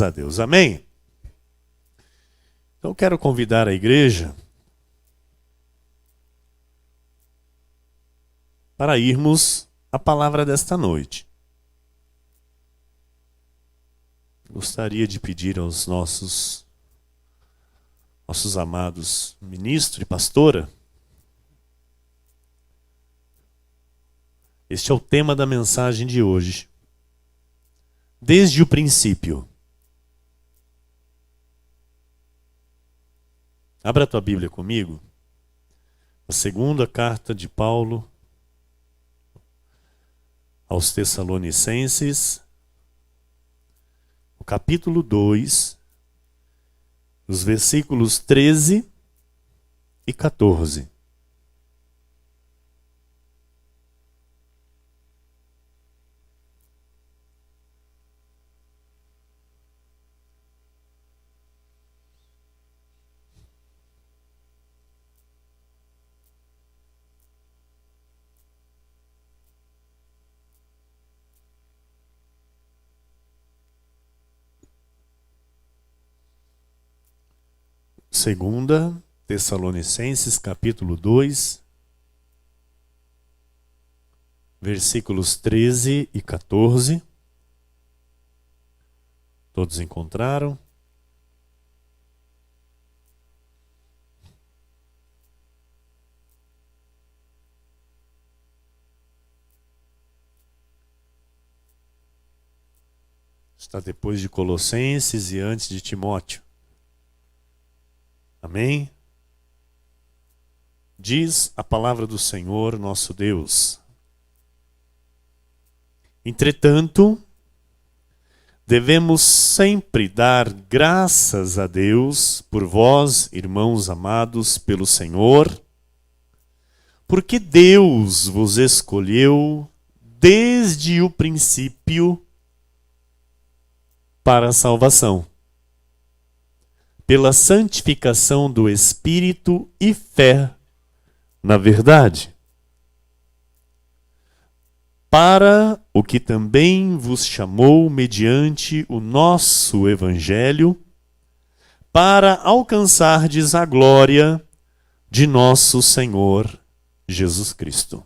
A Deus, amém? Então eu quero convidar a igreja para irmos à palavra desta noite. Gostaria de pedir aos nossos amados ministro e pastora. Este é o tema da mensagem de hoje. Desde o princípio. Abra a tua Bíblia comigo. A segunda carta de Paulo aos Tessalonicenses, o capítulo 2, os versículos 13 e 14. Segunda Tessalonicenses, capítulo 2, versículos 13 e 14. Todos encontraram? Está depois de Colossenses e antes de Timóteo. Amém? Diz a palavra do Senhor nosso Deus. Entretanto, devemos sempre dar graças a Deus por vós, irmãos amados pelo Senhor, porque Deus vos escolheu desde o princípio para a salvação, pela santificação do Espírito e fé na verdade, para o que também vos chamou mediante o nosso Evangelho, para alcançardes a glória de nosso Senhor Jesus Cristo.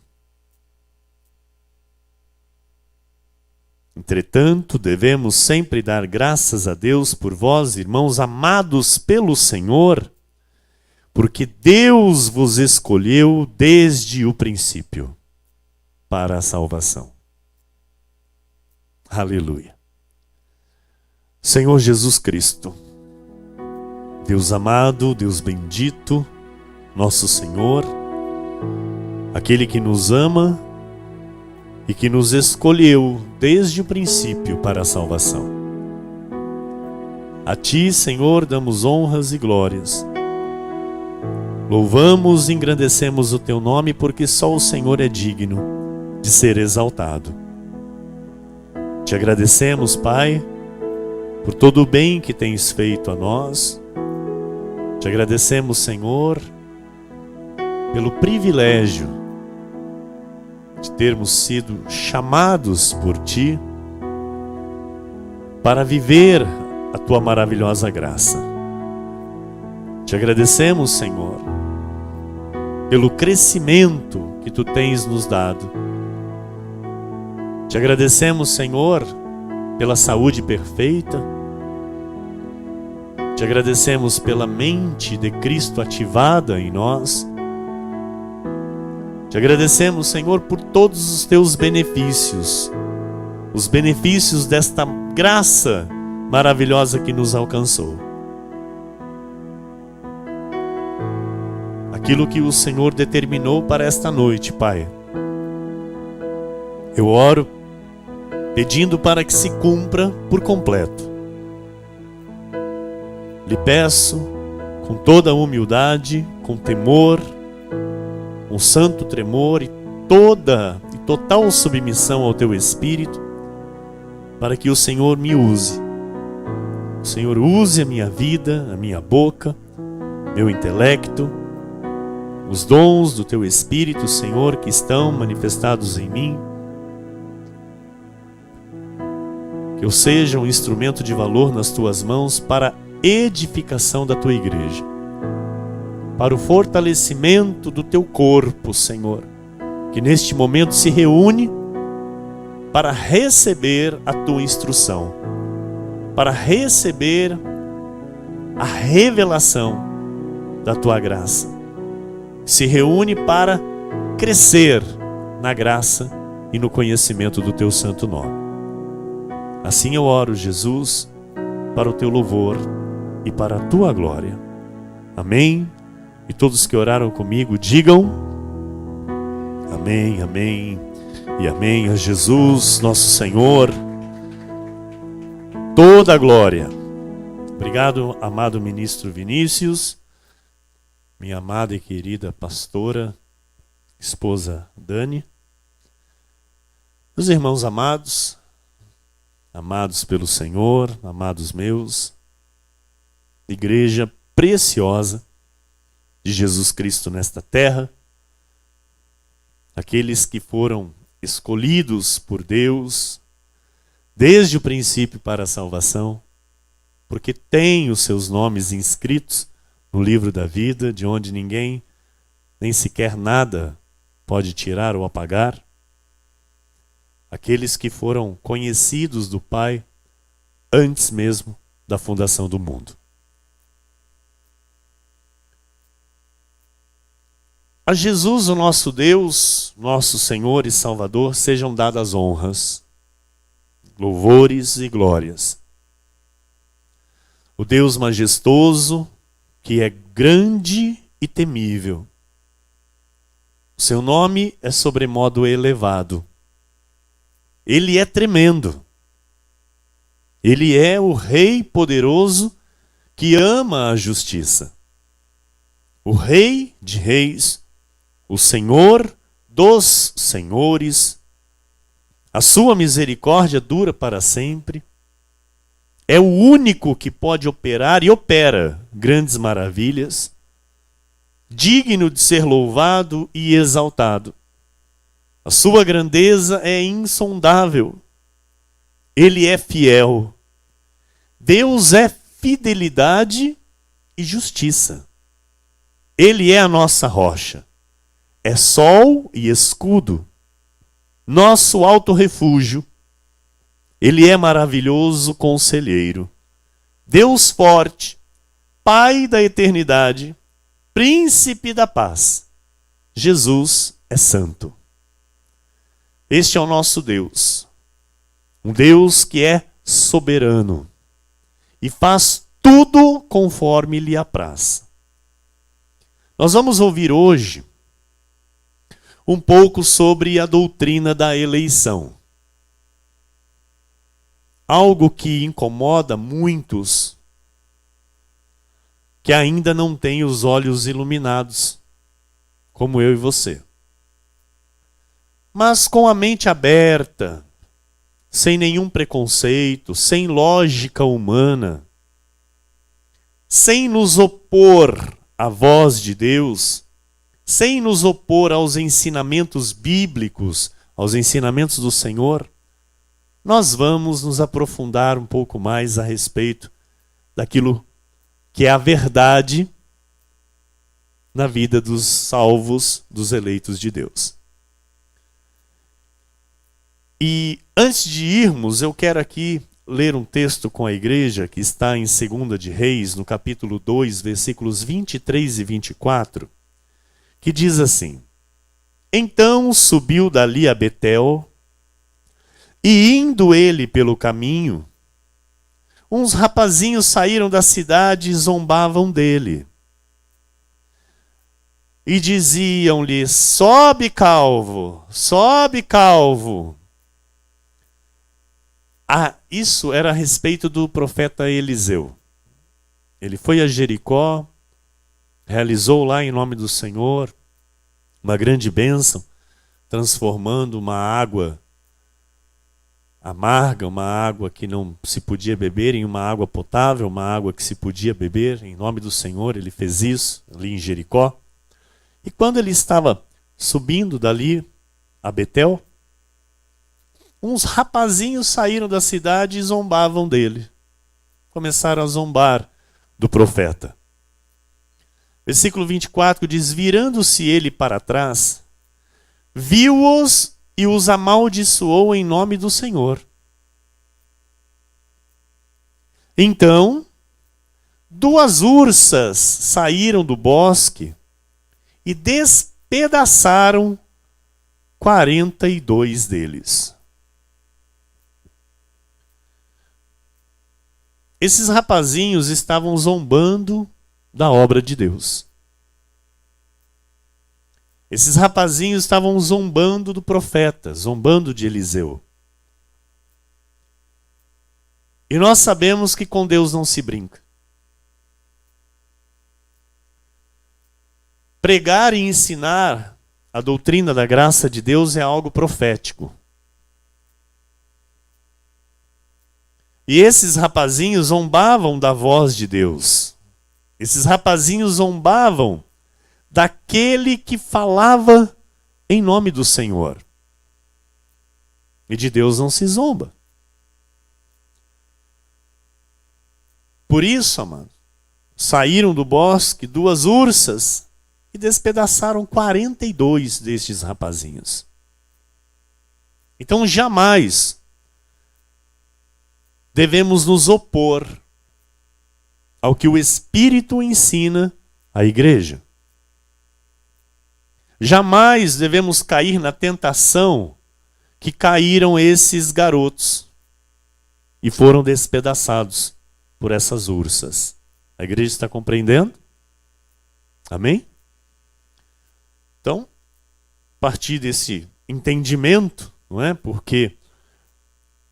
Entretanto, devemos sempre dar graças a Deus por vós, irmãos amados pelo Senhor, porque Deus vos escolheu desde o princípio para a salvação. Aleluia. Senhor Jesus Cristo, Deus amado, Deus bendito, nosso Senhor, aquele que nos ama e que nos escolheu desde o princípio para a salvação. A Ti, Senhor, damos honras e glórias. Louvamos e engrandecemos o Teu nome, porque só o Senhor é digno de ser exaltado. Te agradecemos, Pai, por todo o bem que tens feito a nós. Te agradecemos, Senhor, pelo privilégio de termos sido chamados por Ti para viver a Tua maravilhosa graça. Te agradecemos, Senhor, pelo crescimento que Tu tens nos dado. Te agradecemos, Senhor, pela saúde perfeita. Te agradecemos pela mente de Cristo ativada em nós. Te agradecemos, Senhor, por todos os Teus benefícios, os benefícios desta graça maravilhosa que nos alcançou. Aquilo que o Senhor determinou para esta noite, Pai. Eu oro pedindo para que se cumpra por completo. Lhe peço, com toda a humildade, com temor, um santo tremor e total submissão ao Teu Espírito, para que o Senhor me use. O Senhor use a minha vida, a minha boca, meu intelecto, os dons do Teu Espírito, Senhor, que estão manifestados em mim, que eu seja um instrumento de valor nas tuas mãos para a edificação da tua igreja, para o fortalecimento do teu corpo, Senhor, que neste momento se reúne para receber a tua instrução, para receber a revelação da tua graça. Se reúne para crescer na graça e no conhecimento do teu santo nome. Assim eu oro, Jesus, para o teu louvor e para a tua glória. Amém. E todos que oraram comigo, digam amém, amém e amém. A Jesus, nosso Senhor, toda a glória. Obrigado, amado ministro Vinícius, minha amada e querida pastora, esposa Dani, meus irmãos amados, amados pelo Senhor, amados meus, igreja preciosa de Jesus Cristo nesta terra, aqueles que foram escolhidos por Deus desde o princípio para a salvação, porque têm os seus nomes inscritos no livro da vida, de onde ninguém, nem sequer nada, pode tirar ou apagar. Aqueles que foram conhecidos do Pai antes mesmo da fundação do mundo. A Jesus, o nosso Deus, nosso Senhor e Salvador, sejam dadas honras, louvores e glórias. O Deus majestoso, que é grande e temível. O seu nome é sobremodo elevado. Ele é tremendo. Ele é o Rei poderoso que ama a justiça. O Rei de reis, o Senhor dos senhores. A sua misericórdia dura para sempre. É o único que pode operar e opera grandes maravilhas, digno de ser louvado e exaltado. A sua grandeza é insondável. Ele é fiel. Deus é fidelidade e justiça. Ele é a nossa rocha. É sol e escudo. Nosso alto refúgio. Ele é maravilhoso conselheiro. Deus forte, Pai da eternidade, Príncipe da paz. Jesus é santo. Este é o nosso Deus. Um Deus que é soberano e faz tudo conforme lhe apraz. Nós vamos ouvir hoje um pouco sobre a doutrina da eleição. Algo que incomoda muitos que ainda não têm os olhos iluminados, como eu e você. Mas com a mente aberta, sem nenhum preconceito, sem lógica humana, sem nos opor à voz de Deus, sem nos opor aos ensinamentos bíblicos, aos ensinamentos do Senhor, nós vamos nos aprofundar um pouco mais a respeito daquilo que é a verdade na vida dos salvos, dos eleitos de Deus. E antes de irmos, eu quero aqui ler um texto com a igreja que está em 2 de Reis, no capítulo 2, versículos 23 e 24, que diz assim: Então subiu dali a Betel, e indo ele pelo caminho, uns rapazinhos saíram da cidade e zombavam dele. E diziam-lhe: sobe, calvo, sobe, calvo. Isso era a respeito do profeta Eliseu. Ele foi a Jericó, realizou lá em nome do Senhor uma grande bênção, transformando uma água amarga, uma água que não se podia beber, em uma água potável, uma água que se podia beber. Em nome do Senhor ele fez isso ali em Jericó. E quando ele estava subindo dali a Betel, uns rapazinhos saíram da cidade e zombavam dele. Começaram a zombar do profeta. Versículo 24 diz: virando-se ele para trás, viu-os e os amaldiçoou em nome do Senhor. Então, 2 ursas saíram do bosque e despedaçaram 42 deles. Esses rapazinhos estavam zombando da obra de Deus. Esses rapazinhos estavam zombando do profeta, zombando de Eliseu. E nós sabemos que com Deus não se brinca. Pregar e ensinar a doutrina da graça de Deus é algo profético. E esses rapazinhos zombavam da voz de Deus. Esses rapazinhos zombavam daquele que falava em nome do Senhor. E de Deus não se zomba. Por isso, amado, saíram do bosque 2 ursas e despedaçaram 42 destes rapazinhos. Então jamais devemos nos opor ao que o Espírito ensina à igreja. Jamais devemos cair na tentação que caíram esses garotos e foram despedaçados por essas ursas. A igreja está compreendendo? Amém? Então, a partir desse entendimento, não é? Porque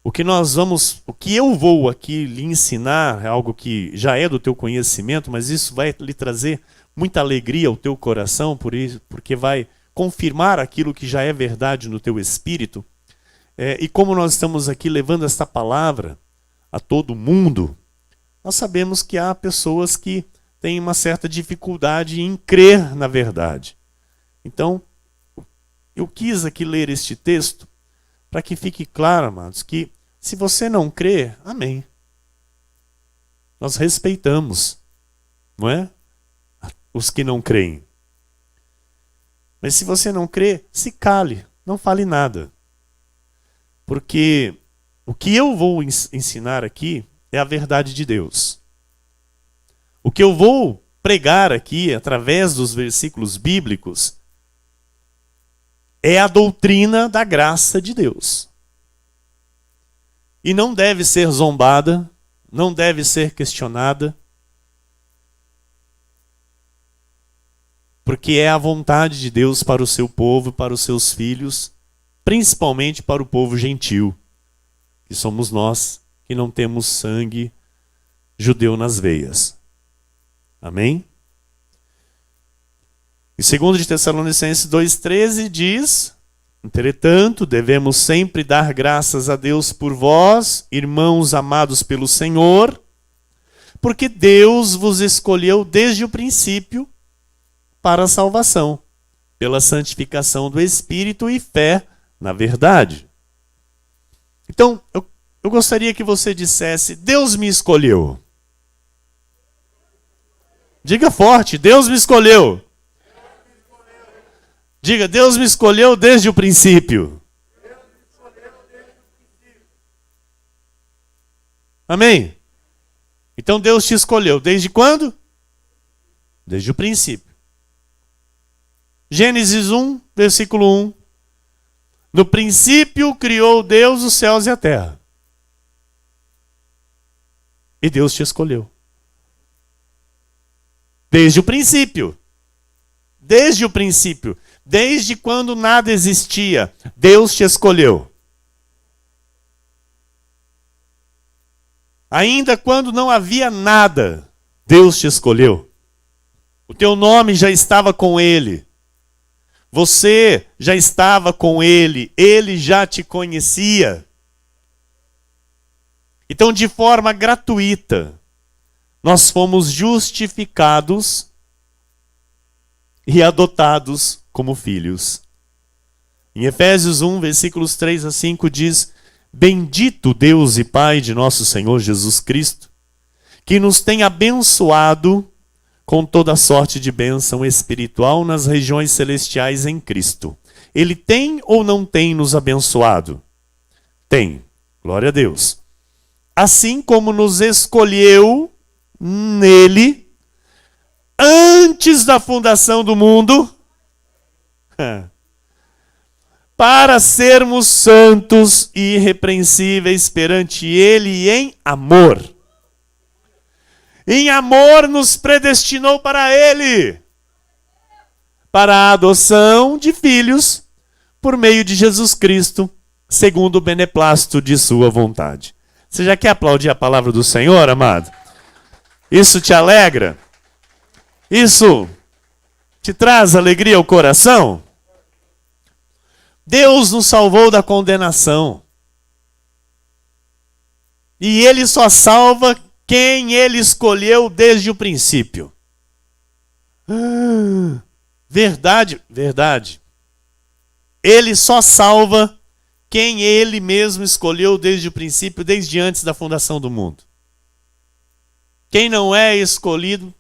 o que eu vou aqui lhe ensinar é algo que já é do teu conhecimento, mas isso vai lhe trazer muita alegria ao teu coração, porque vai confirmar aquilo que já é verdade no teu espírito. E como nós estamos aqui levando esta palavra a todo mundo, nós sabemos que há pessoas que têm uma certa dificuldade em crer na verdade. Então, eu quis aqui ler este texto para que fique claro, amados, que se você não crê, amém. Nós respeitamos, não é? Os que não creem. Mas se você não crê, se cale, não fale nada. Porque o que eu vou ensinar aqui é a verdade de Deus. O que eu vou pregar aqui, através dos versículos bíblicos, é a doutrina da graça de Deus. E não deve ser zombada, não deve ser questionada, porque é a vontade de Deus para o seu povo, para os seus filhos, principalmente para o povo gentil, que somos nós, que não temos sangue judeu nas veias. Amém? E 2 de Tessalonicenses 2,13 diz: entretanto, devemos sempre dar graças a Deus por vós, irmãos amados pelo Senhor, porque Deus vos escolheu desde o princípio para a salvação, pela santificação do Espírito e fé na verdade. Então, eu gostaria que você dissesse: Deus me escolheu. Diga forte: Deus me escolheu. Diga: Deus me escolheu desde o princípio. Amém? Então Deus te escolheu desde quando? Desde o princípio. Gênesis 1, versículo 1. No princípio criou Deus os céus e a terra. E Deus te escolheu. Desde o princípio. Desde o princípio. Desde quando nada existia, Deus te escolheu. Ainda quando não havia nada, Deus te escolheu. O teu nome já estava com Ele. Você já estava com Ele. Ele já te conhecia. Então, de forma gratuita, nós fomos justificados e adotados como filhos. Em Efésios 1, versículos 3 a 5 diz: Bendito Deus e Pai de nosso Senhor Jesus Cristo, que nos tem abençoado com toda sorte de bênção espiritual nas regiões celestiais em Cristo. Ele tem ou não tem nos abençoado? Tem. Glória a Deus. Assim como nos escolheu nele antes da fundação do mundo, para sermos santos e irrepreensíveis perante ele em amor. Em amor nos predestinou para ele, para a adoção de filhos por meio de Jesus Cristo, segundo o beneplácito de sua vontade. Você já quer aplaudir a palavra do Senhor, amado? Isso te alegra? Isso te traz alegria ao coração? Deus nos salvou da condenação. E ele só salva quem ele escolheu desde o princípio. Verdade, verdade. Ele só salva quem ele mesmo escolheu desde o princípio, desde antes da fundação do mundo. Quem não é escolhido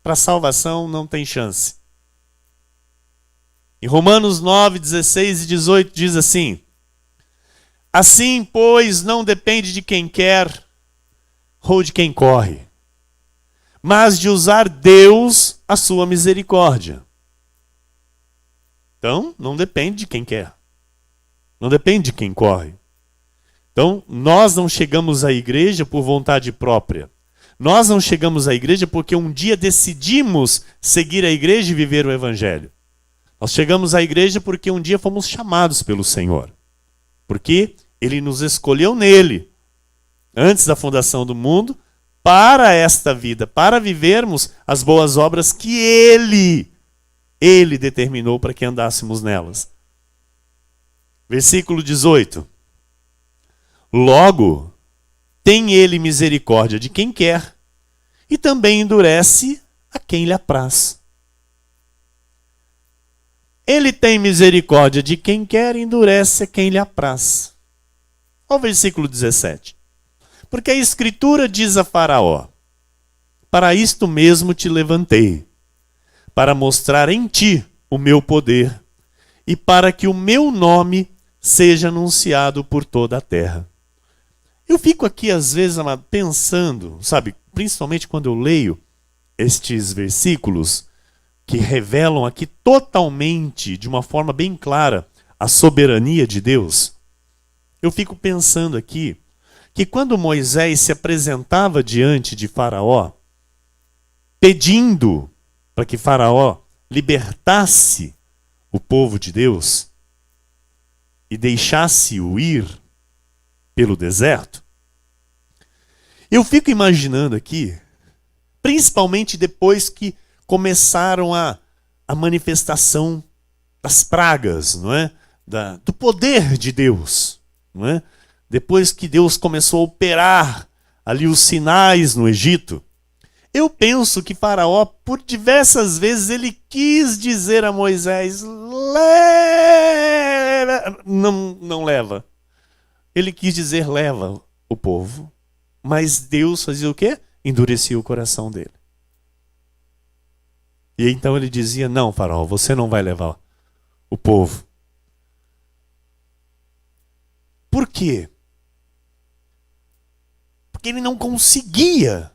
para salvação não tem chance. Em Romanos 9, 16 e 18 diz assim: assim, pois, não depende de quem quer ou de quem corre, mas de usar Deus a sua misericórdia. Então, não depende de quem quer. Não depende de quem corre. Então, nós não chegamos à igreja por vontade própria. Nós não chegamos à igreja porque um dia decidimos seguir a igreja e viver o evangelho. Nós chegamos à igreja porque um dia fomos chamados pelo Senhor. Porque ele nos escolheu nele, antes da fundação do mundo, para esta vida, para vivermos as boas obras que ele determinou para que andássemos nelas. Versículo 18. Logo, tem ele misericórdia de quem quer, e também endurece a quem lhe apraz. Ele tem misericórdia de quem quer e endurece a quem lhe apraz. Olha o versículo 17. Porque a Escritura diz a Faraó: para isto mesmo te levantei, para mostrar em ti o meu poder, e para que o meu nome seja anunciado por toda a terra. Eu fico aqui, às vezes, amado, pensando, sabe, principalmente quando eu leio estes versículos, que revelam aqui totalmente, de uma forma bem clara, a soberania de Deus. Eu fico pensando aqui que quando Moisés se apresentava diante de Faraó, pedindo para que Faraó libertasse o povo de Deus e deixasse-o ir pelo deserto, eu fico imaginando aqui, principalmente depois que começaram a manifestação das pragas, não é? Do poder de Deus, não é? Depois que Deus começou a operar ali os sinais no Egito, eu penso que Faraó, por diversas vezes, ele quis dizer a Moisés: leva. Não leva. Ele quis dizer: leva o povo. Mas Deus fazia o quê? Endurecia o coração dele. E então ele dizia: não, Faraó, você não vai levar o povo. Por quê? Porque ele não conseguia.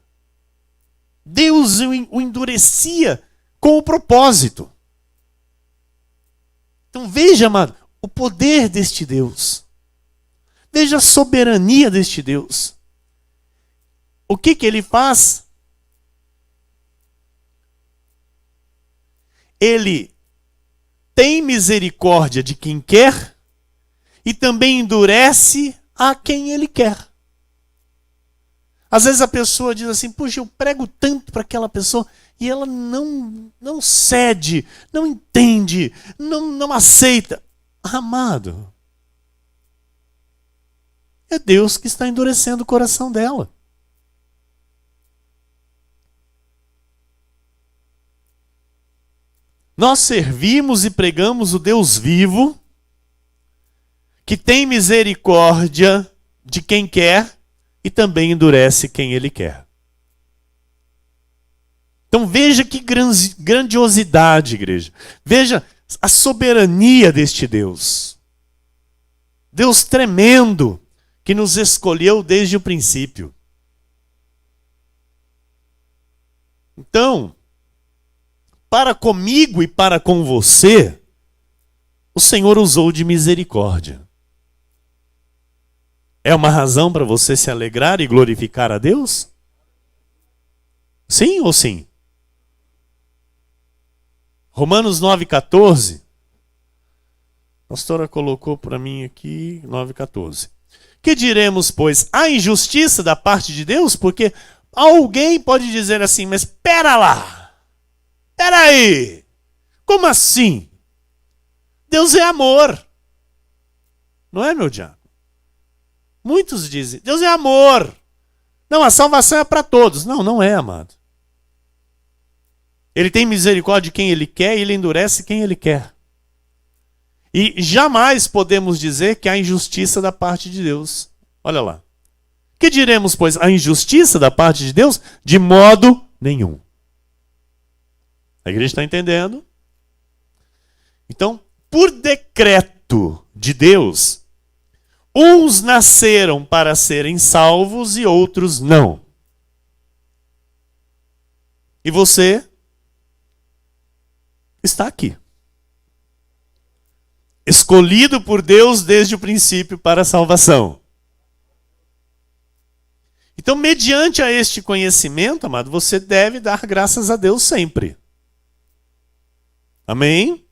Deus o endurecia com o propósito. Então veja, amado, o poder deste Deus. Veja a soberania deste Deus. O que ele faz? Ele tem misericórdia de quem quer e também endurece a quem ele quer. Às vezes a pessoa diz assim: puxa, eu prego tanto para aquela pessoa e ela não cede, não entende, não aceita. Amado, é Deus que está endurecendo o coração dela. Nós servimos e pregamos o Deus vivo, que tem misericórdia de quem quer e também endurece quem ele quer. Então veja que grandiosidade, igreja. Veja a soberania deste Deus. Deus tremendo, que nos escolheu desde o princípio. Então, para comigo e para com você, o Senhor usou de misericórdia. É uma razão para você se alegrar e glorificar a Deus? Sim ou sim? Romanos 9,14. A pastora colocou para mim aqui 9,14. Que diremos, pois, a injustiça da parte de Deus? Porque alguém pode dizer assim, mas espera lá. Espera aí. Como assim? Deus é amor. Não é, meu diabo? Muitos dizem, Deus é amor. Não, a salvação é para todos. Não, não é, amado. Ele tem misericórdia de quem ele quer e ele endurece quem ele quer. E jamais podemos dizer que há injustiça da parte de Deus. Olha lá. Que diremos, pois, a injustiça da parte de Deus? De modo nenhum. A igreja está entendendo? Então, por decreto de Deus, uns nasceram para serem salvos e outros não. E você está aqui. Escolhido por Deus desde o princípio para a salvação. Então, mediante a este conhecimento, amado, você deve dar graças a Deus sempre. Amém?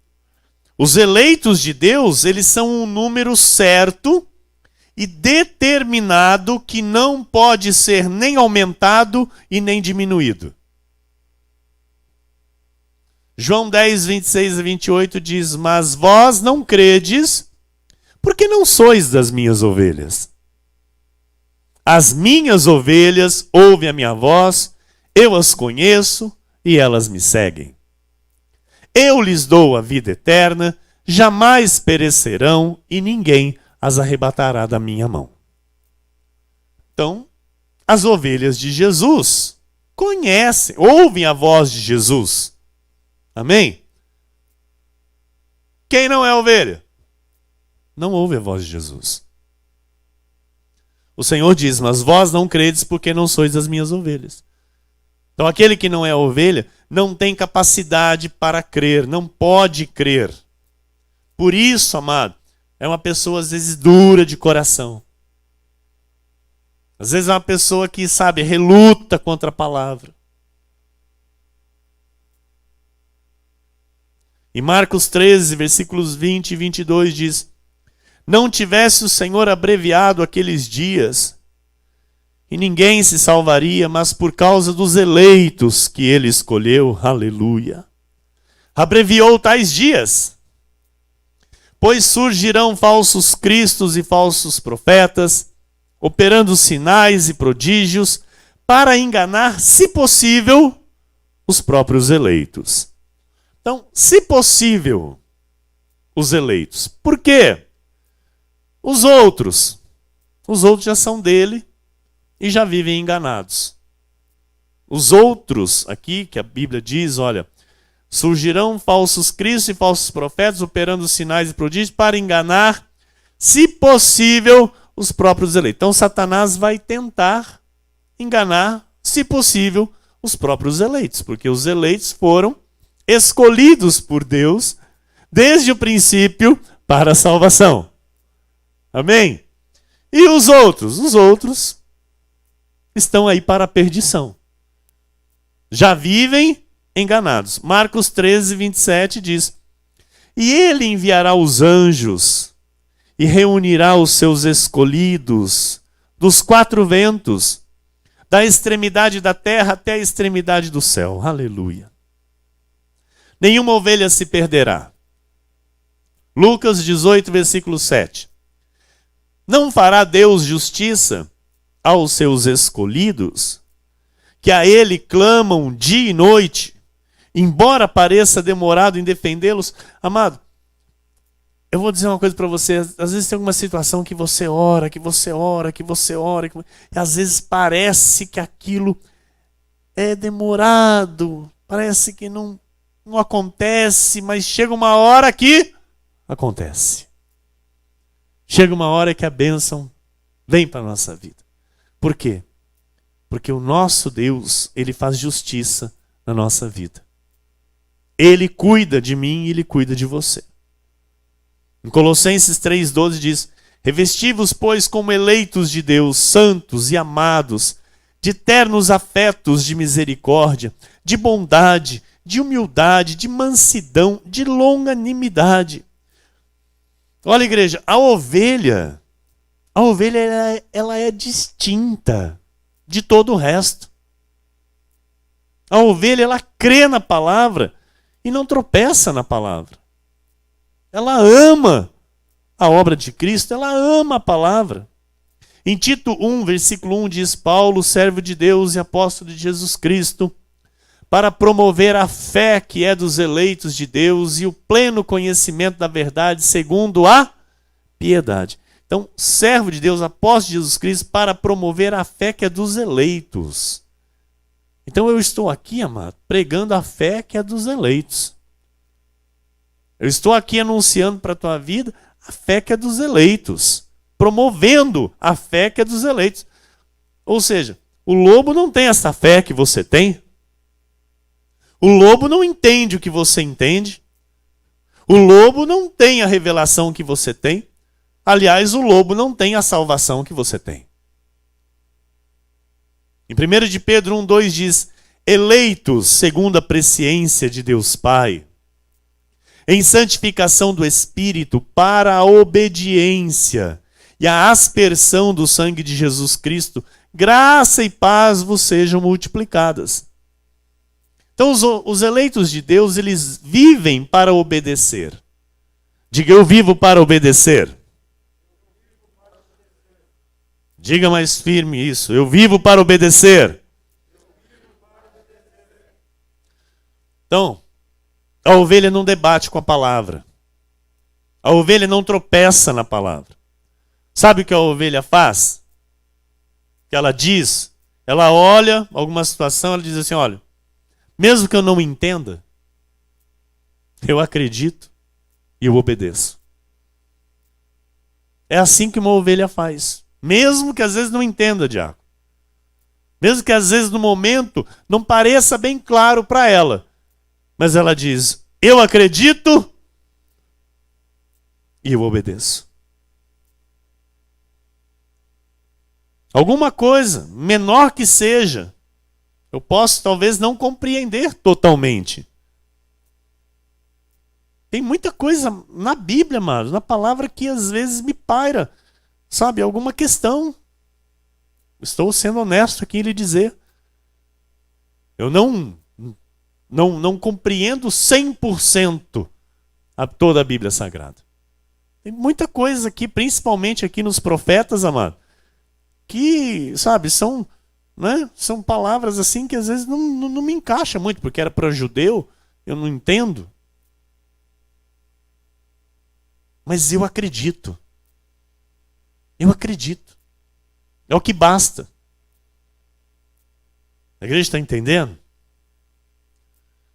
Os eleitos de Deus, eles são um número certo e determinado que não pode ser nem aumentado e nem diminuído. João 10, 26 a 28 diz, mas vós não credes, porque não sois das minhas ovelhas. As minhas ovelhas ouvem a minha voz, eu as conheço e elas me seguem. Eu lhes dou a vida eterna, jamais perecerão e ninguém as arrebatará da minha mão. Então, as ovelhas de Jesus conhecem, ouvem a voz de Jesus. Amém? Quem não é ovelha? Não ouve a voz de Jesus. O Senhor diz, mas vós não credes porque não sois das minhas ovelhas. Então aquele que não é ovelha não tem capacidade para crer, não pode crer. Por isso, amado, é uma pessoa às vezes dura de coração. Às vezes é uma pessoa que, sabe, reluta contra a palavra. Em Marcos 13, versículos 20 e 22 diz, não tivesse o Senhor abreviado aqueles dias, e ninguém se salvaria, mas por causa dos eleitos que ele escolheu, aleluia. Abreviou tais dias, pois surgirão falsos cristos e falsos profetas, operando sinais e prodígios, para enganar, se possível, os próprios eleitos. Então, se possível, os eleitos. Por quê? Os outros já são dele e já vivem enganados. Os outros aqui, que a Bíblia diz, olha, surgirão falsos cristos e falsos profetas, operando sinais e prodígios para enganar, se possível, os próprios eleitos. Então, Satanás vai tentar enganar, se possível, os próprios eleitos, porque os eleitos foram escolhidos por Deus desde o princípio para a salvação. Amém? E os outros? Os outros estão aí para a perdição. Já vivem enganados. Marcos 13, 27 diz, e ele enviará os anjos e reunirá os seus escolhidos dos quatro ventos, da extremidade da terra até a extremidade do céu. Aleluia. Nenhuma ovelha se perderá. Lucas 18, versículo 7. Não fará Deus justiça aos seus escolhidos, que a ele clamam dia e noite, embora pareça demorado em defendê-los? Amado, eu vou dizer uma coisa para você. Às vezes tem alguma situação que você ora, e às vezes parece que aquilo é demorado, parece que não acontece, mas chega uma hora que acontece. Chega uma hora que a bênção vem para a nossa vida. Por quê? Porque o nosso Deus, Ele faz justiça na nossa vida. Ele cuida de mim e Ele cuida de você. Em Colossenses 3,12 diz: revesti-vos, pois, como eleitos de Deus, santos e amados, de ternos afetos de misericórdia, de bondade, de humildade, de mansidão, de longanimidade. Olha, igreja, a ovelha ela é distinta de todo o resto. A ovelha, ela crê na palavra e não tropeça na palavra. Ela ama a obra de Cristo, ela ama a palavra. Em Tito 1, versículo 1 diz: Paulo, servo de Deus e apóstolo de Jesus Cristo, para promover a fé que é dos eleitos de Deus e o pleno conhecimento da verdade segundo a piedade. Então, servo de Deus, apóstolo de Jesus Cristo, para promover a fé que é dos eleitos. Então eu estou aqui, amado, pregando a fé que é dos eleitos. Eu estou aqui anunciando para a tua vida a fé que é dos eleitos. Promovendo a fé que é dos eleitos. Ou seja, o lobo não tem essa fé que você tem. O lobo não entende o que você entende. O lobo não tem a revelação que você tem. Aliás, o lobo não tem a salvação que você tem. Em 1 de Pedro 1,2 diz: eleitos segundo a presciência de Deus Pai, em santificação do Espírito para a obediência e a aspersão do sangue de Jesus Cristo, graça e paz vos sejam multiplicadas. Então os eleitos de Deus, eles vivem para obedecer. Diga: eu vivo para obedecer. Diga mais firme isso: eu vivo para obedecer. Então, a ovelha não debate com a palavra. A ovelha não tropeça na palavra. Sabe o que a ovelha faz? Que ela diz, ela olha alguma situação, ela diz assim: olha, mesmo que eu não entenda, eu acredito e eu obedeço. É assim que uma ovelha faz. Mesmo que às vezes não entenda, diácono. Mesmo que às vezes no momento não pareça bem claro para ela. Mas ela diz: eu acredito e eu obedeço. Alguma coisa, menor que seja, eu posso talvez não compreender totalmente. Tem muita coisa na Bíblia, amados, na palavra, que às vezes me paira. Sabe, alguma questão. Estou sendo honesto aqui em lhe dizer. Eu não compreendo 100% toda a Bíblia Sagrada. Tem muita coisa aqui, principalmente aqui nos profetas, amado, que, sabe, são palavras assim que às vezes não me encaixa muito, porque era para judeu, eu não entendo. Mas eu acredito. Eu acredito. É o que basta. A igreja está entendendo?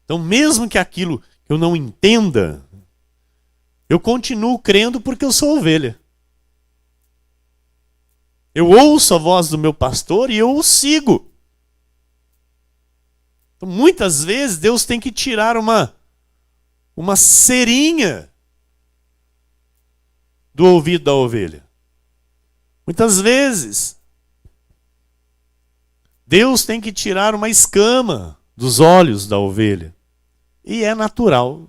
Então, mesmo que aquilo eu não entenda, eu continuo crendo porque eu sou ovelha. Eu ouço a voz do meu pastor e eu o sigo. Então, muitas vezes Deus tem que tirar uma cerinha do ouvido da ovelha. Muitas vezes Deus tem que tirar uma escama dos olhos da ovelha. E é natural.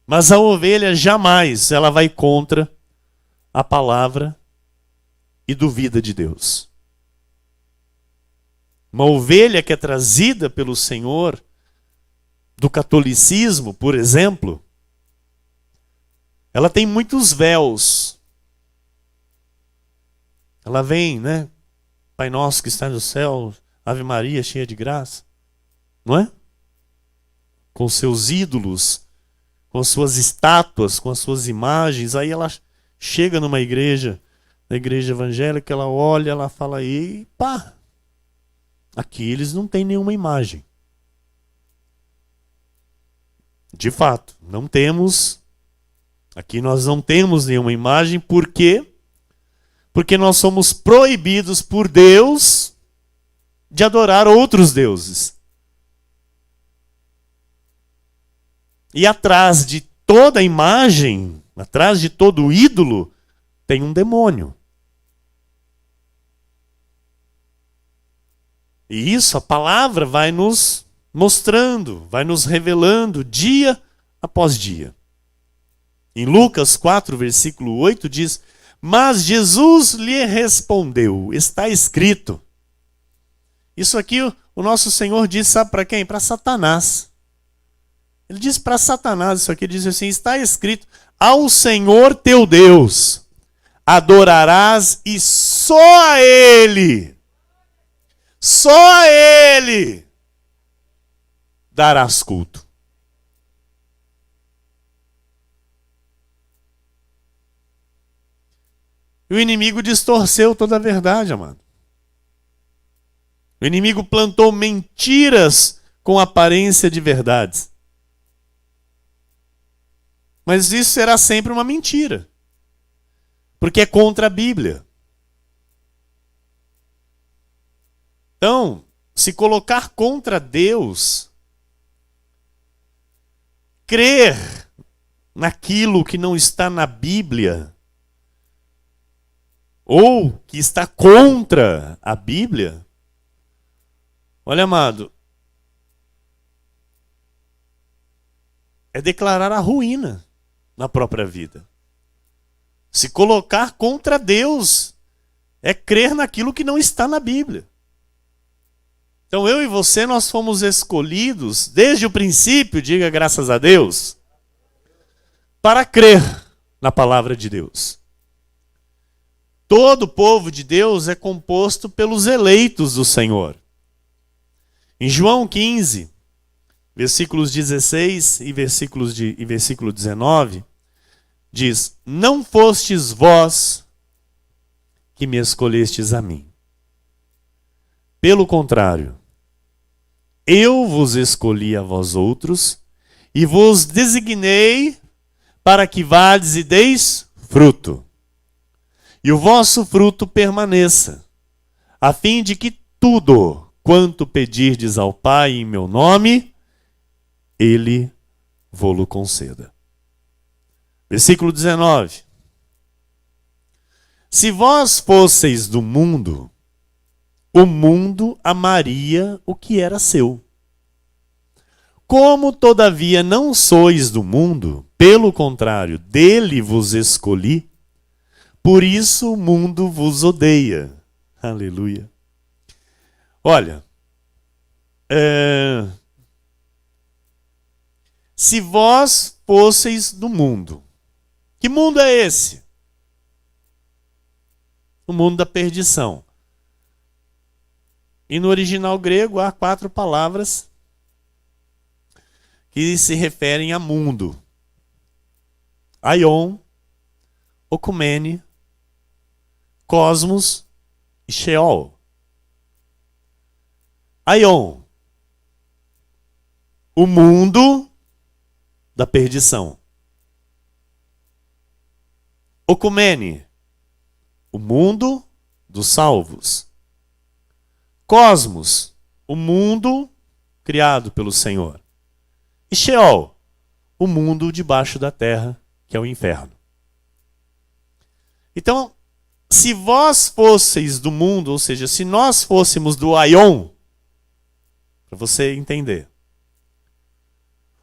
Mas a ovelha jamais ela vai contra a palavra e duvida de Deus. Uma ovelha que é trazida pelo Senhor do catolicismo, por exemplo, ela tem muitos véus. Ela vem, né? Pai nosso que está no céu, Ave Maria cheia de graça. Não é? Com seus ídolos, com as suas estátuas, com as suas imagens. Aí ela chega numa igreja, na igreja evangélica, ela olha, ela fala, e pá, aqui eles não têm nenhuma imagem. De fato, não temos. Aqui nós não temos nenhuma imagem. Por quê? Porque nós somos proibidos por Deus de adorar outros deuses. E atrás de toda imagem, atrás de todo ídolo, tem um demônio. E isso a palavra vai nos mostrando, vai nos revelando dia após dia. Em Lucas 4, versículo 8 diz: mas Jesus lhe respondeu, está escrito. Isso aqui o nosso Senhor diz, sabe para quem? Para Satanás. Ele diz para Satanás isso aqui, ele diz assim, está escrito, ao Senhor teu Deus adorarás e só a Ele darás culto. E o inimigo distorceu toda a verdade, amado. O inimigo plantou mentiras com aparência de verdades. Mas isso será sempre uma mentira. Porque é contra a Bíblia. Então, se colocar contra Deus, crer naquilo que não está na Bíblia, ou que está contra a Bíblia, olha, amado, é declarar a ruína na própria vida. Se colocar contra Deus é crer naquilo que não está na Bíblia. Então eu e você, nós fomos escolhidos desde o princípio, diga graças a Deus, para crer na palavra de Deus. Todo o povo de Deus é composto pelos eleitos do Senhor. Em João 15, versículos 16 e versículo 19, diz: não fostes vós que me escolhestes a mim. Pelo contrário, eu vos escolhi a vós outros e vos designei para que vades e deis fruto. E o vosso fruto permaneça, a fim de que tudo quanto pedirdes ao Pai em meu nome, Ele vô-lo conceda. Versículo 19. Se vós fosseis do mundo, o mundo amaria o que era seu. Como, todavia, não sois do mundo, pelo contrário, dele vos escolhi, por isso o mundo vos odeia. Aleluia. Olha, se vós fosseis do mundo, que mundo é esse? O mundo da perdição. E no original grego há 4 palavras que se referem a mundo: aion, okumene, cosmos e sheol. Aion, o mundo da perdição. Okumene, o mundo dos salvos. Cosmos, o mundo criado pelo Senhor. E Sheol, o mundo debaixo da terra, que é o inferno. Então, se vós fosseis do mundo, ou seja, se nós fôssemos do aion, para você entender,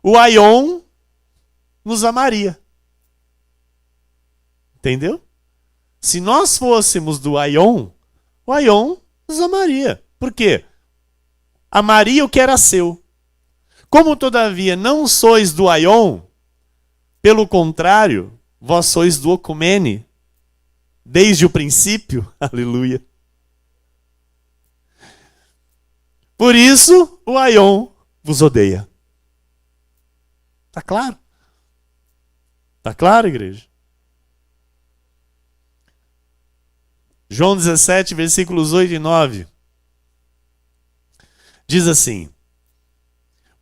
o aion nos amaria. Entendeu? Se nós fôssemos do aion, o aion nos amaria. Por quê? Amaria o que era seu. Como, todavia, não sois do aion, pelo contrário, vós sois do okumene, desde o princípio, aleluia. Por isso, o aion vos odeia. Tá claro? Está claro, igreja? João 17, versículos 8 e 9. Diz assim: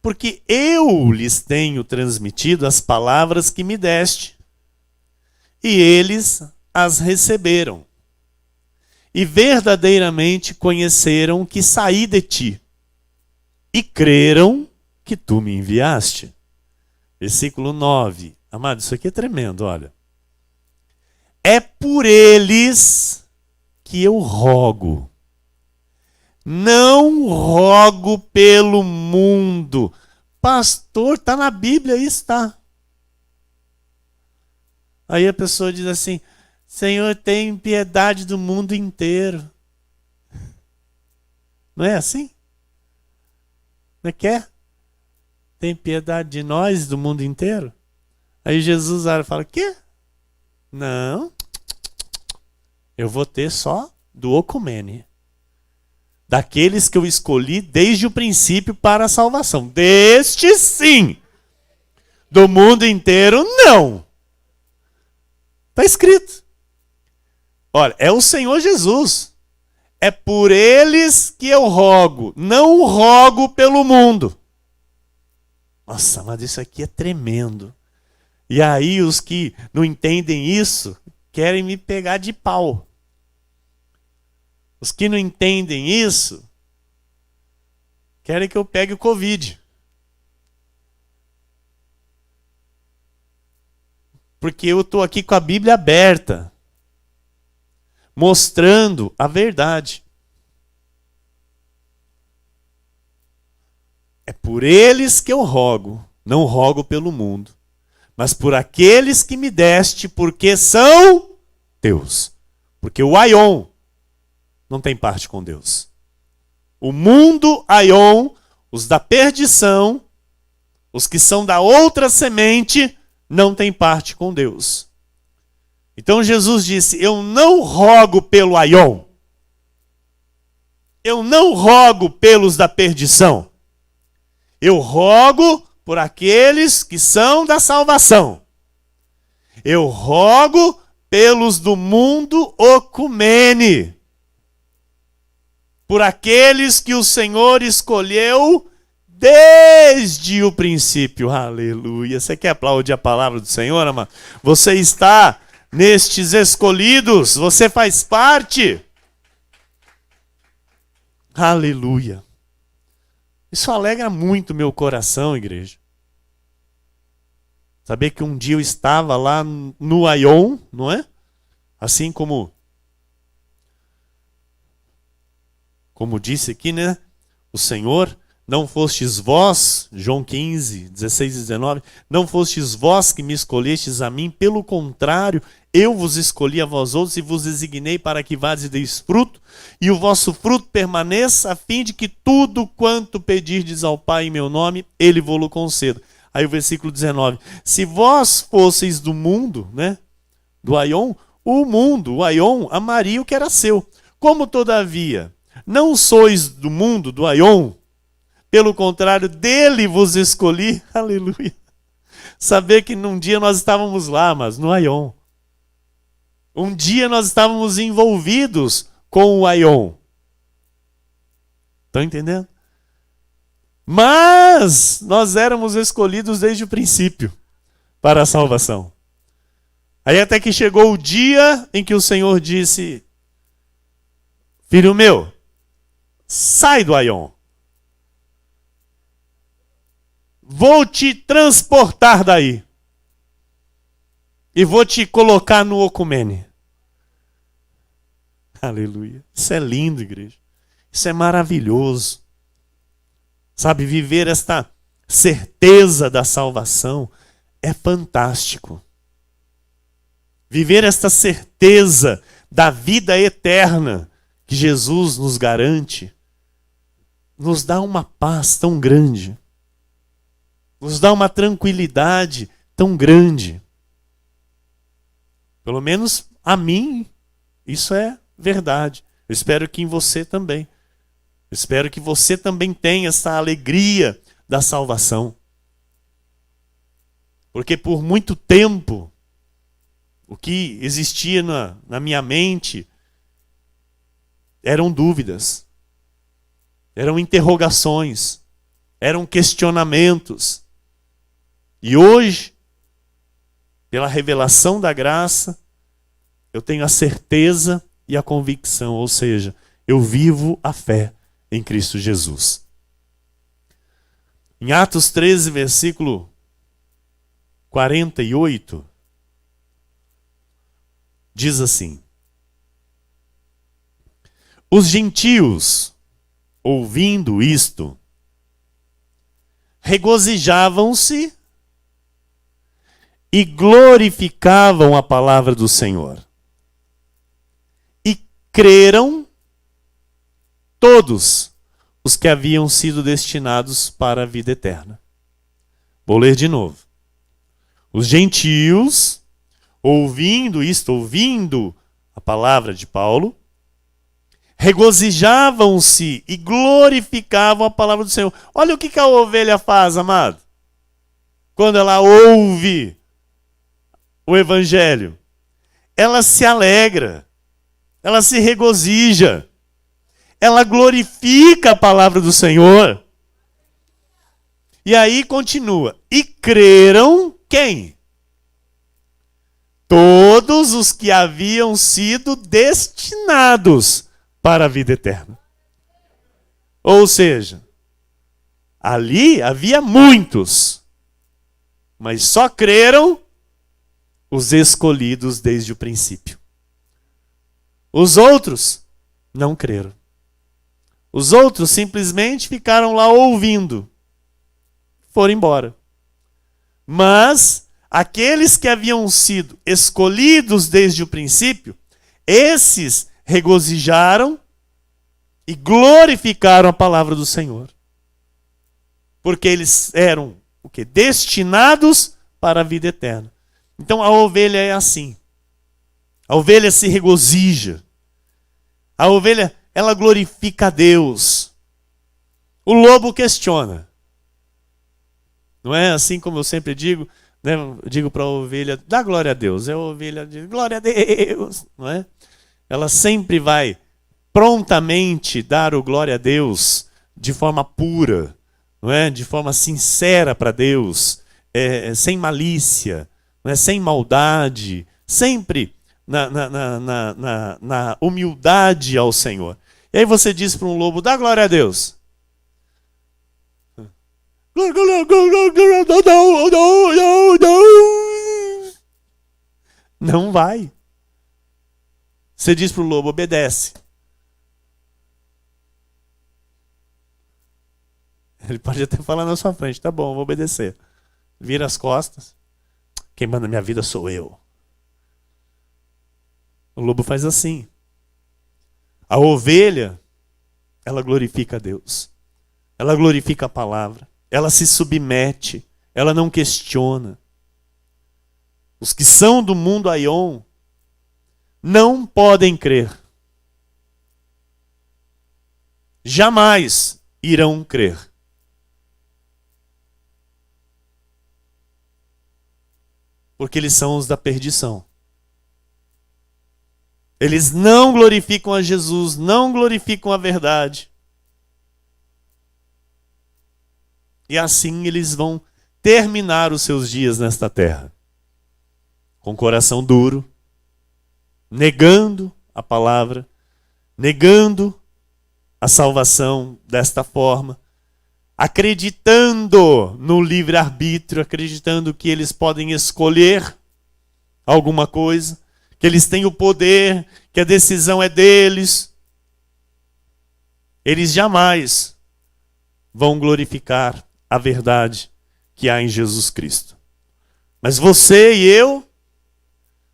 porque eu lhes tenho transmitido as palavras que me deste, e eles as receberam, e verdadeiramente conheceram que saí de ti, e creram que tu me enviaste. Versículo 9. Amado, isso aqui é tremendo, olha. É por eles que eu rogo. Não rogo pelo mundo. Pastor, está na Bíblia, isso está. Aí a pessoa diz assim: Senhor, tem piedade do mundo inteiro. Não é assim? Não é que é? Tem piedade de nós, do mundo inteiro? Aí Jesus fala: quê? Não. Eu vou ter só do ocumene. Daqueles que eu escolhi desde o princípio para a salvação. Deste sim. Do mundo inteiro, não. Está escrito. Olha, é o Senhor Jesus. É por eles que eu rogo. Não rogo pelo mundo. Nossa, mas isso aqui é tremendo. E aí os que não entendem isso querem me pegar de pau. Os que não entendem isso querem que eu pegue o Covid. Porque eu estou aqui com a Bíblia aberta, mostrando a verdade. É por eles que eu rogo, não rogo pelo mundo, mas por aqueles que me deste, porque são teus. Porque o Aion não tem parte com Deus. O mundo, Aion, os da perdição, os que são da outra semente, não tem parte com Deus. Então Jesus disse: eu não rogo pelo Aion. Eu não rogo pelos da perdição. Eu rogo por aqueles que são da salvação. Eu rogo pelos do mundo ocumene. Por aqueles que o Senhor escolheu desde o princípio. Aleluia. Você quer aplaudir a palavra do Senhor, amado? Você está nestes escolhidos. Você faz parte. Aleluia. Isso alegra muito meu coração, igreja. Saber que um dia eu estava lá no Aion, não é? Assim como disse aqui, né? O Senhor, não fostes vós, João 15, 16 e 19, não fostes vós que me escolhestes a mim, pelo contrário, eu vos escolhi a vós outros e vos designei para que vades e deis fruto, e o vosso fruto permaneça, a fim de que tudo quanto pedirdes ao Pai em meu nome, Ele vô-lo conceda. Aí o versículo 19, se vós fosseis do mundo, né? Do Aion, o mundo, o Aion, amaria o que era seu. Como todavia não sois do mundo, do Aion, pelo contrário, dele vos escolhi, aleluia. Saber que num dia nós estávamos lá, mas no Aion. Um dia nós estávamos envolvidos com o Aion. Estão entendendo? Mas nós éramos escolhidos desde o princípio para a salvação. Aí até que chegou o dia em que o Senhor disse: filho meu, sai do Aion. Vou te transportar daí. E vou te colocar no ocumene. Aleluia. Isso é lindo, igreja. Isso é maravilhoso. Sabe, viver esta certeza da salvação é fantástico. Viver esta certeza da vida eterna que Jesus nos garante, nos dá uma paz tão grande, nos dá uma tranquilidade tão grande. Pelo menos a mim, isso é verdade. Eu espero que em você também. Eu espero que você também tenha essa alegria da salvação. Porque por muito tempo O que existia na minha mente eram dúvidas, eram interrogações, eram questionamentos. E hoje, pela revelação da graça, eu tenho a certeza e a convicção, ou seja, eu vivo a fé em Cristo Jesus. Em Atos 13, versículo 48, diz assim: os gentios, ouvindo isto, regozijavam-se e glorificavam a palavra do Senhor. E creram todos os que haviam sido destinados para a vida eterna. Vou ler de novo. Os gentios, ouvindo a palavra de Paulo, regozijavam-se e glorificavam a palavra do Senhor. Olha o que a ovelha faz, amado. Quando ela ouve o evangelho, ela se alegra, ela se regozija, ela glorifica a palavra do Senhor. E aí continua. E creram quem? Todos os que haviam sido destinados para a vida eterna. Ou seja, ali havia muitos, mas só creram os escolhidos desde o princípio. Os outros não creram. Os outros simplesmente ficaram lá ouvindo. Foram embora. Mas aqueles que haviam sido escolhidos desde o princípio, esses regozijaram e glorificaram a palavra do Senhor. Porque eles eram o quê? Destinados para a vida eterna. Então a ovelha é assim. A ovelha se regozija. A ovelha, ela glorifica a Deus. O lobo questiona. Não é assim como eu sempre digo, né? Eu digo para a ovelha, dá glória a Deus. A ovelha diz, glória a Deus. Não é? Ela sempre vai prontamente dar o glória a Deus de forma pura, não é? De forma sincera para Deus, sem malícia, não é? Sem maldade, sempre na humildade ao Senhor. E aí você diz para um lobo, dá glória a Deus. Não vai. Você diz para o lobo, obedece. Ele pode até falar na sua frente, tá bom, vou obedecer. Vira as costas. Quem manda minha vida sou eu. O lobo faz assim. A ovelha, ela glorifica a Deus. Ela glorifica a palavra. Ela se submete. Ela não questiona. Os que são do mundo Aion não podem crer. Jamais irão crer. Porque eles são os da perdição. Eles não glorificam a Jesus, não glorificam a verdade. E assim eles vão terminar os seus dias nesta terra. Com o coração duro, negando a palavra, negando a salvação desta forma, acreditando no livre-arbítrio, acreditando que eles podem escolher alguma coisa, que eles têm o poder, que a decisão é deles. Eles jamais vão glorificar a verdade que há em Jesus Cristo. Mas você e eu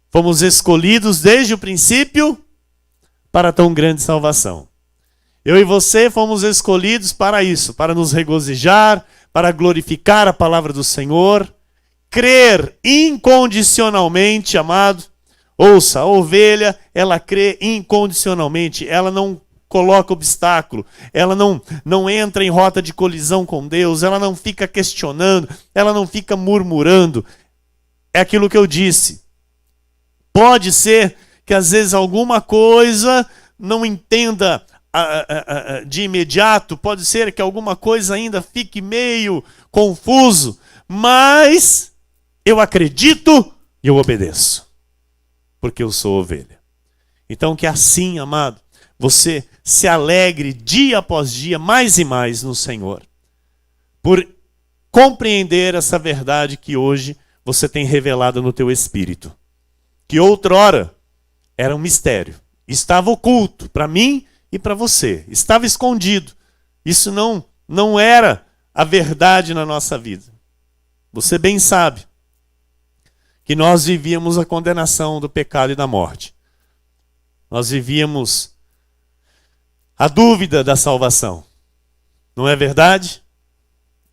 fomos escolhidos desde o princípio para tão grande salvação. Eu e você fomos escolhidos para isso, para nos regozijar, para glorificar a palavra do Senhor, crer incondicionalmente, amado. Ouça, a ovelha, ela crê incondicionalmente, ela não coloca obstáculo, ela não entra em rota de colisão com Deus, ela não fica questionando, ela não fica murmurando. É aquilo que eu disse. Pode ser que às vezes alguma coisa não entenda de imediato, pode ser que alguma coisa ainda fique meio confuso, mas eu acredito e eu obedeço, porque eu sou ovelha. Então que assim, amado, você se alegre dia após dia, mais e mais no Senhor, por compreender essa verdade que hoje você tem revelado no teu espírito, que outrora era um mistério, estava oculto para mim e para você, estava escondido. Isso não era a verdade na nossa vida. Você bem sabe que nós vivíamos a condenação do pecado e da morte. Nós vivíamos a dúvida da salvação. Não é verdade?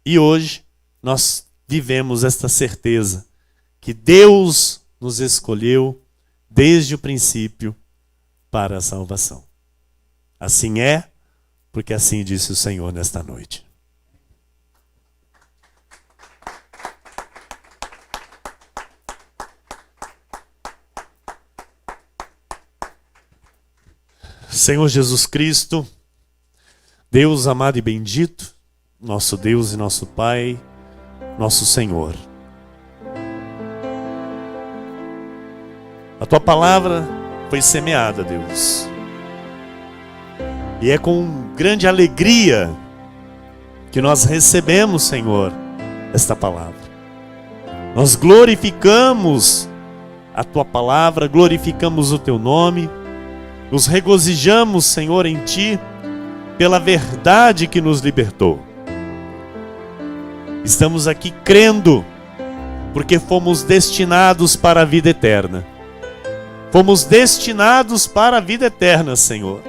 E hoje nós vivemos esta certeza que Deus nos escolheu desde o princípio para a salvação. Assim é, porque assim disse o Senhor nesta noite. Senhor Jesus Cristo, Deus amado e bendito, nosso Deus e nosso Pai, nosso Senhor. A Tua palavra foi semeada, Deus. E é com grande alegria que nós recebemos, Senhor, esta palavra. Nós glorificamos a Tua palavra, glorificamos o Teu nome, nos regozijamos, Senhor, em Ti, pela verdade que nos libertou. Estamos aqui crendo, porque fomos destinados para a vida eterna. Fomos destinados para a vida eterna, Senhor.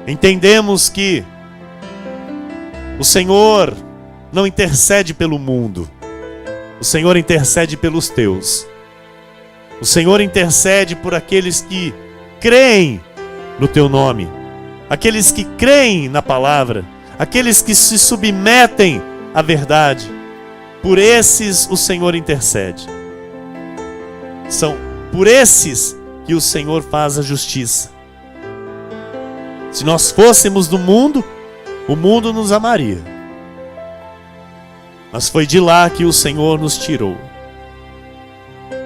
Entendemos que o Senhor não intercede pelo mundo. O Senhor intercede pelos teus. O Senhor intercede por aqueles que creem no teu nome. Aqueles que creem na palavra. Aqueles que se submetem à verdade. Por esses o Senhor intercede. São por esses que o Senhor faz a justiça. Se nós fôssemos do mundo, o mundo nos amaria. Mas foi de lá que o Senhor nos tirou,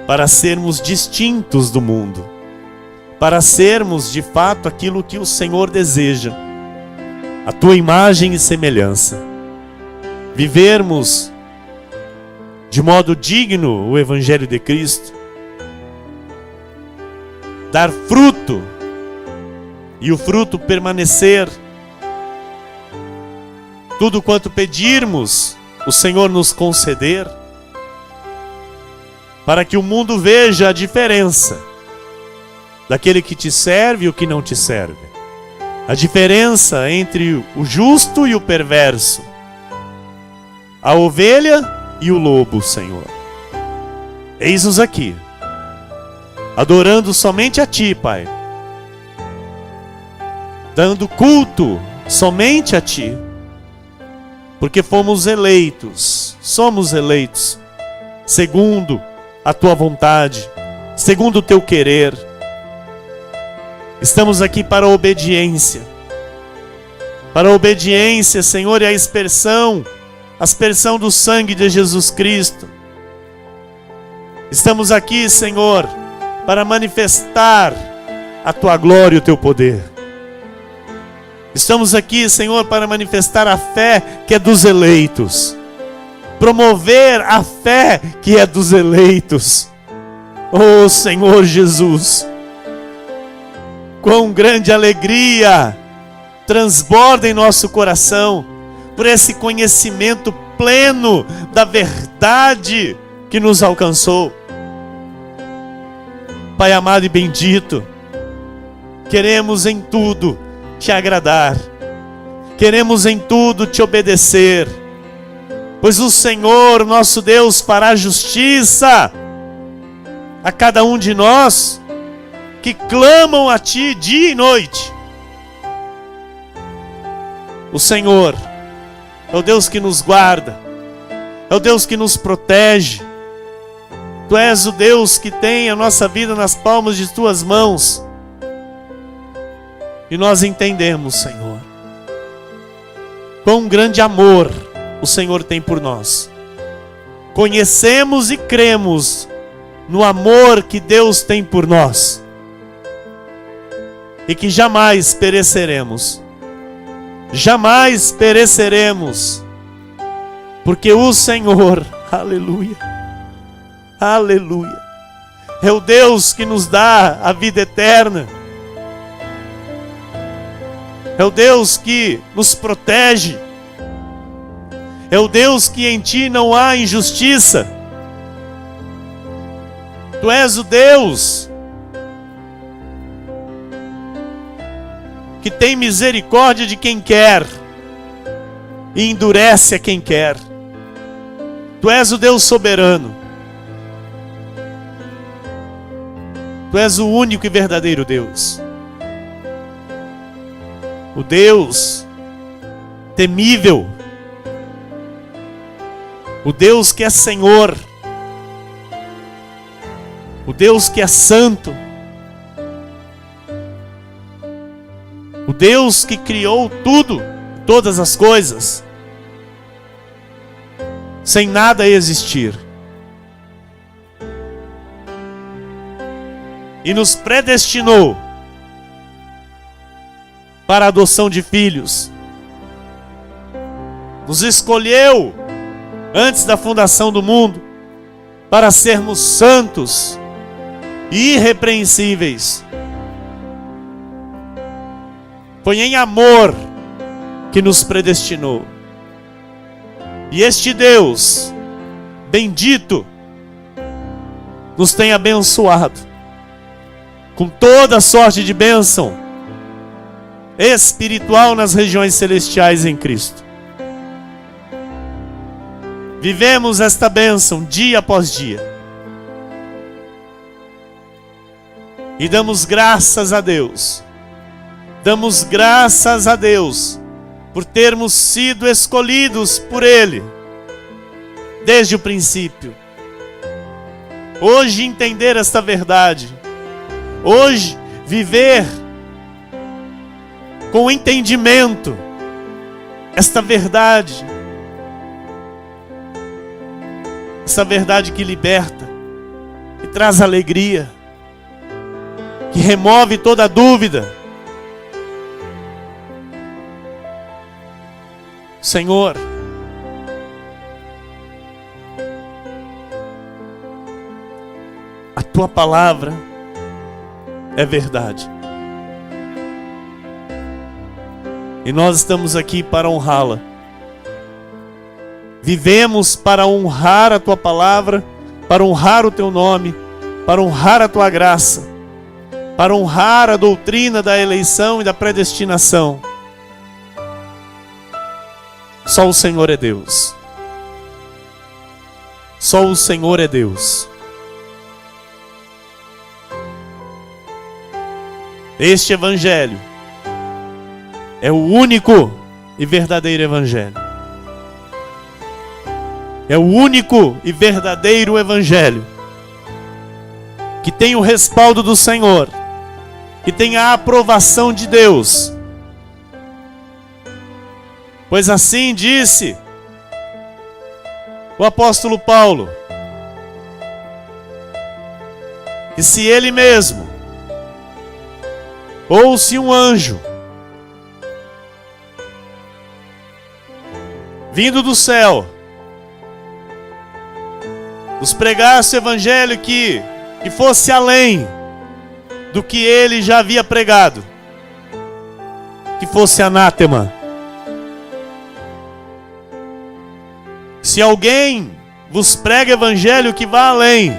para sermos distintos do mundo, para sermos de fato aquilo que o Senhor deseja, a Tua imagem e semelhança. Vivermos de modo digno o Evangelho de Cristo, dar fruto, e o fruto permanecer. Tudo quanto pedirmos, o Senhor nos conceder, para que o mundo veja a diferença daquele que te serve e o que não te serve. A diferença entre o justo e o perverso. A ovelha e o lobo, Senhor. Eis-nos aqui, adorando somente a Ti, Pai. Dando culto somente a Ti, porque fomos eleitos, somos eleitos, segundo a Tua vontade, segundo o Teu querer. Estamos aqui para a obediência, Senhor, e a aspersão do sangue de Jesus Cristo. Estamos aqui, Senhor, para manifestar a Tua glória e o Teu poder. Estamos aqui, Senhor, para manifestar a fé que é dos eleitos. Promover a fé que é dos eleitos. Oh, Senhor Jesus, quão grande alegria transborda em nosso coração por esse conhecimento pleno da verdade que nos alcançou. Pai amado e bendito, queremos em tudo Te agradar, queremos em tudo Te obedecer, pois o Senhor, nosso Deus, fará justiça a cada um de nós que clamam a Ti dia e noite. O Senhor é o Deus que nos guarda, é o Deus que nos protege, Tu és o Deus que tem a nossa vida nas palmas de Tuas mãos. E nós entendemos, Senhor, quão grande amor o Senhor tem por nós. Conhecemos e cremos no amor que Deus tem por nós. E que jamais pereceremos. Jamais pereceremos. Porque o Senhor, aleluia, aleluia, é o Deus que nos dá a vida eterna. É o Deus que nos protege. É o Deus que em Ti não há injustiça. Tu és o Deus que tem misericórdia de quem quer e endurece a quem quer. Tu és o Deus soberano. Tu és o único e verdadeiro Deus. O Deus temível. O Deus que é Senhor. O Deus que é santo. O Deus que criou tudo, todas as coisas, sem nada existir. E nos predestinou para a adoção de filhos. Nos escolheu antes da fundação do mundo para sermos santos e irrepreensíveis. Foi em amor que nos predestinou. E este Deus bendito nos tem abençoado com toda sorte de bênção espiritual nas regiões celestiais em Cristo. Vivemos esta bênção dia após dia. E damos graças a Deus. Damos graças a Deus por termos sido escolhidos por Ele desde o princípio. Hoje entender esta verdade. Hoje viver com entendimento esta verdade. Essa verdade que liberta, que traz alegria, que remove toda dúvida. Senhor, a Tua palavra é verdade. E nós estamos aqui para honrá-la. Vivemos para honrar a Tua palavra, para honrar o Teu nome, para honrar a Tua graça, para honrar a doutrina da eleição e da predestinação. Só o Senhor é Deus. Só o Senhor é Deus. Este Evangelho é o único e verdadeiro Evangelho. É o único e verdadeiro Evangelho que tem o respaldo do Senhor, que tem a aprovação de Deus. Pois assim disse o apóstolo Paulo, que se ele mesmo, ou se um anjo, vindo do céu, nos pregasse o evangelho que fosse além do que ele já havia pregado, que fosse anátema. Se alguém vos prega evangelho que vá além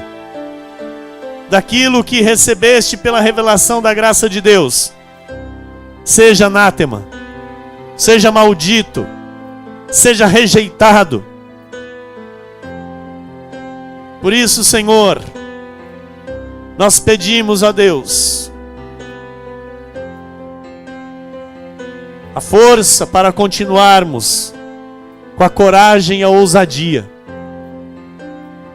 daquilo que recebeste pela revelação da graça de Deus, seja anátema, seja maldito, seja rejeitado. Por isso, Senhor, nós pedimos a Deus a força para continuarmos com a coragem e a ousadia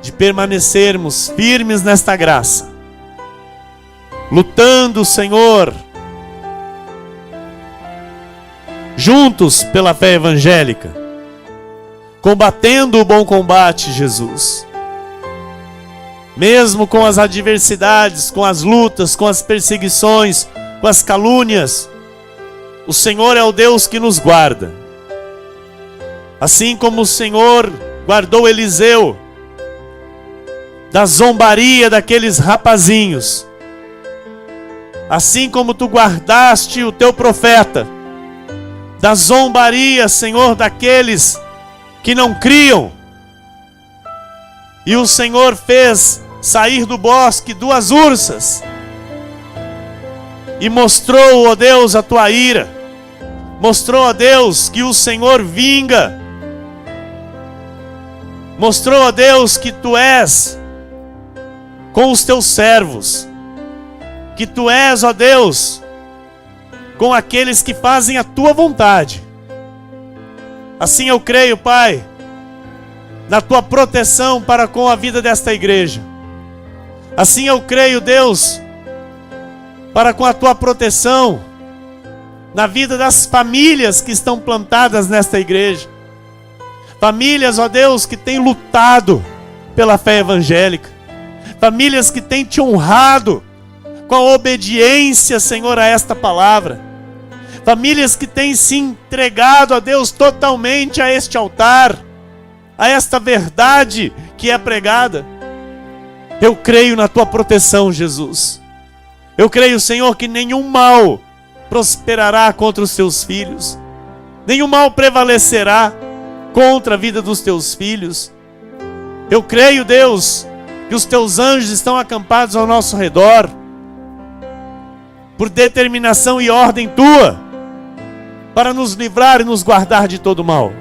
de permanecermos firmes nesta graça, lutando, Senhor, juntos pela fé evangélica, combatendo o bom combate, Jesus. Mesmo com as adversidades, com as lutas, com as perseguições, com as calúnias, o Senhor é o Deus que nos guarda. Assim como o Senhor guardou Eliseu da zombaria daqueles rapazinhos, assim como tu guardaste o teu profeta da zombaria, Senhor, daqueles que não criam, e o Senhor fez sair do bosque 2 ursas, e mostrou, ó Deus, a tua ira, mostrou, ó Deus, que o Senhor vinga, mostrou, ó Deus, que tu és com os teus servos, que tu és, ó Deus, com aqueles que fazem a tua vontade. Assim eu creio, Pai, na tua proteção para com a vida desta igreja. Assim eu creio, Deus, para com a tua proteção na vida das famílias que estão plantadas nesta igreja. Famílias, ó Deus, que têm lutado pela fé evangélica. Famílias que têm te honrado com a obediência, Senhor, a esta palavra. Famílias que têm se entregado a Deus totalmente a este altar, a esta verdade que é pregada. Eu creio na tua proteção, Jesus. Eu creio, Senhor, que nenhum mal prosperará contra os teus filhos. Nenhum mal prevalecerá contra a vida dos teus filhos. Eu creio, Deus, que os teus anjos estão acampados ao nosso redor, por determinação e ordem tua, para nos livrar e nos guardar de todo mal.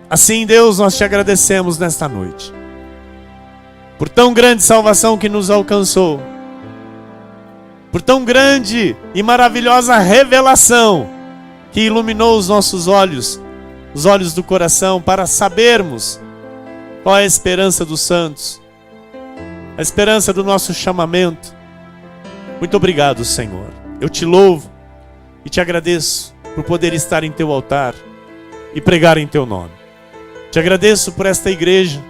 Assim, Deus, nós te agradecemos nesta noite, por tão grande salvação que nos alcançou, por tão grande e maravilhosa revelação que iluminou os nossos olhos, os olhos do coração, para sabermos qual é a esperança dos santos, a esperança do nosso chamamento. Muito obrigado, Senhor. Eu te louvo e te agradeço por poder estar em teu altar e pregar em teu nome. Te agradeço por esta igreja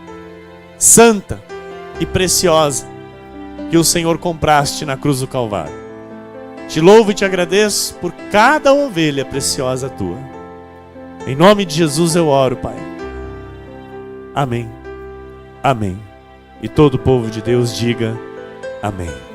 santa e preciosa que o Senhor compraste na cruz do Calvário. Te louvo e te agradeço por cada ovelha preciosa tua. Em nome de Jesus eu oro, Pai. Amém. Amém. E todo o povo de Deus diga amém.